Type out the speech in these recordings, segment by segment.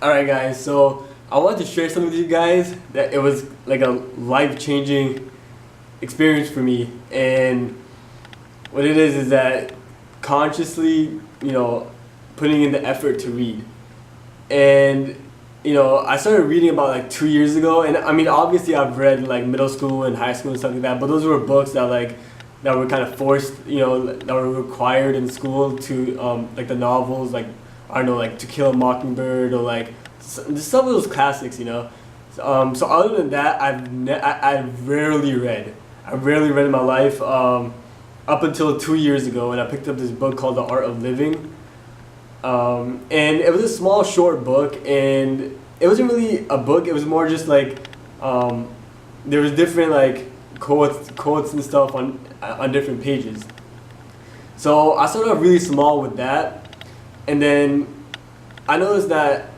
Alright guys, so I wanted to share something with you guys that it was like a life-changing experience for me. And what it is that consciously, putting in the effort to read. And I started reading about like 2 years ago, and I mean obviously I've read like middle school and high school and stuff like that, but those were books that were kind of forced, that were required in school to like the novels, like I don't know, like To Kill a Mockingbird, or like some of those classics, So other than that, I've rarely read. I've rarely read in my life up until 2 years ago, and I picked up this book called The Art of Living. And it was a small, short book, and it wasn't really a book. It was more just like there was different like quotes and stuff on different pages. So I started off really small with that. And then I noticed that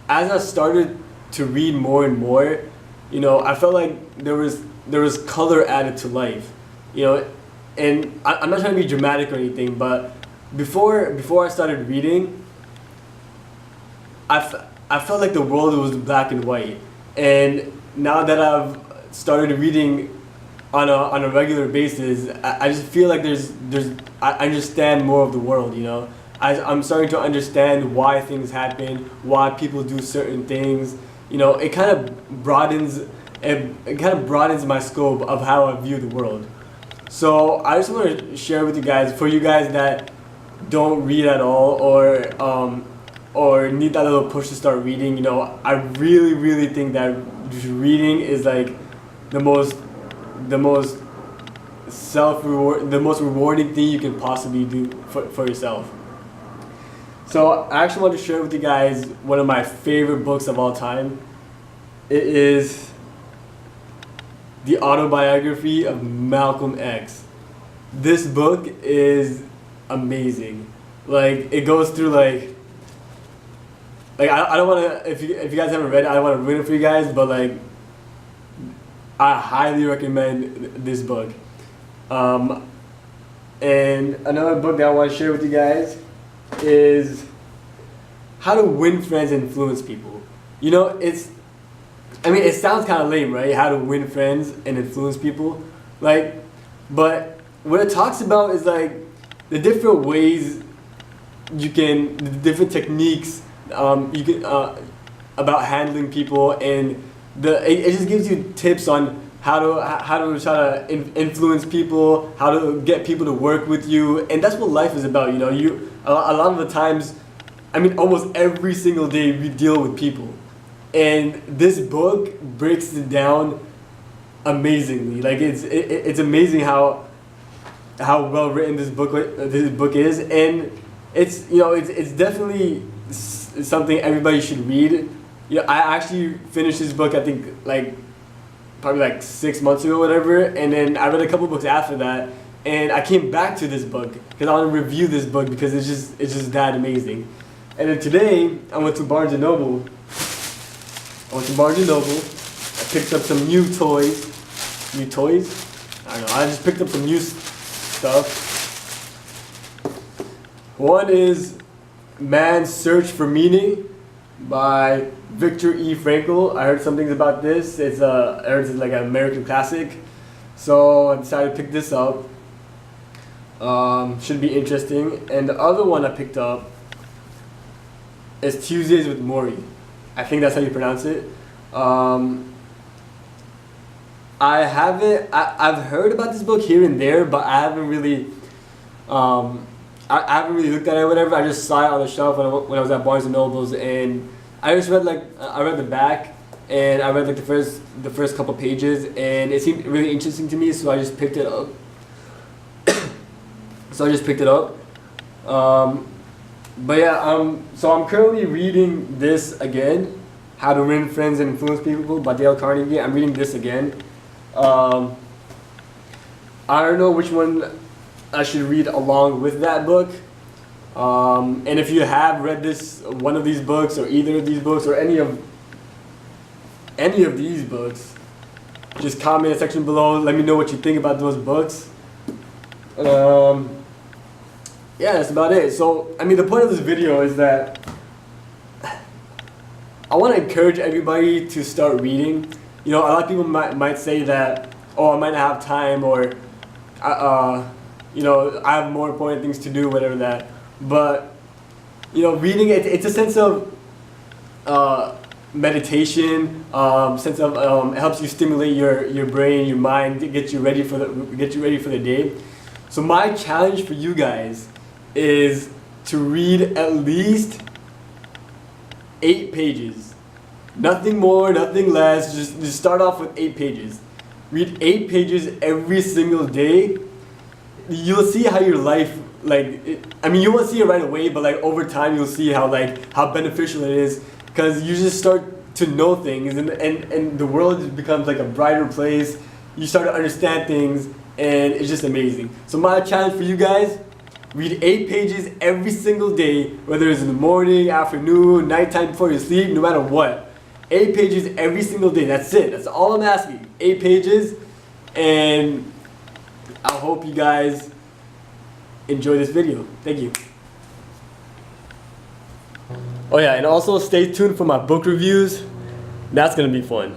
as I started to read more and more, I felt like there was color added to life, and I'm not trying to be dramatic or anything, but before I started reading, I felt like the world was black and white. And now that I've started reading on a regular basis, I just feel like I understand more of the world, I'm starting to understand why things happen, why people do certain things. It kind of broadens my scope of how I view the world. So I just want to share with you guys, for you guys that don't read at all, or need that little push to start reading. I really think that reading is like the most rewarding thing you can possibly do for yourself. So I actually want to share with you guys one of my favorite books of all time. It is the autobiography of Malcolm X. This book is amazing. Like, it goes through like I don't want to, if you guys haven't read it, I don't want to ruin it for you guys, but like I highly recommend this book. And another book that I want to share with you guys is How to Win Friends and Influence People. It sounds kind of lame, right? How to win friends and influence people. But what it talks about is like the different ways the different techniques you can about handling people, and it just gives you tips on how to try to influence people, how to get people to work with you. And that's what life is about. A lot of the times, almost every single day we deal with people, and this book breaks it down amazingly. Like it's amazing how well written this book is, and it's definitely something everybody should read. I actually finished this book, I think probably like 6 months ago, whatever, and then I read a couple books after that, and I came back to this book because I want to review this book because it's just that amazing. And then today I went to Barnes and Noble. I picked up some new toys. I don't know. I just picked up some new stuff. One is Man's Search for Meaning by Viktor E. Frankl. I heard some things about this. I heard it's like an American classic, so I decided to pick this up. Should be interesting. And the other one I picked up is Tuesdays with Morrie. I think that's how you pronounce it. I've heard about this book here and there, but I haven't really I haven't really looked at it or whatever. I just saw it on the shelf when I was at Barnes and Nobles, and I just read I read the back, and I read like the first couple pages, and it seemed really interesting to me, so I just picked it up. But yeah, so I'm currently reading this again, How to Win Friends and Influence People by Dale Carnegie. I'm reading this again. I don't know which one I should read along with that book. And if you have read one of these books, or either of these books, or any of these books, just comment in the section below. Let me know what you think about those books. Yeah, that's about it. So, the point of this video is that I want to encourage everybody to start reading. You know, a lot of people might say that, oh, I might not have time, or you know, I have more important things to do, whatever that. But you know, reading it's a sense of meditation, sense of it helps you stimulate your brain, your mind, get you ready for the day. So my challenge for you guys is to read at least 8 pages. Nothing more, nothing less. Just start off with 8 pages. Read 8 pages every single day. You'll see how your life, I mean, you won't see it right away, but like over time you'll see how beneficial it is, because you just start to know things, and the world just becomes like a brighter place. You start to understand things, and it's just amazing. So my challenge for you guys: read 8 pages every single day, whether it's in the morning, afternoon, nighttime before you sleep, no matter what. 8 pages every single day. That's it. That's all I'm asking. 8 pages, and I hope you guys enjoy this video. Thank you. Oh yeah, and also stay tuned for my book reviews. That's gonna be fun.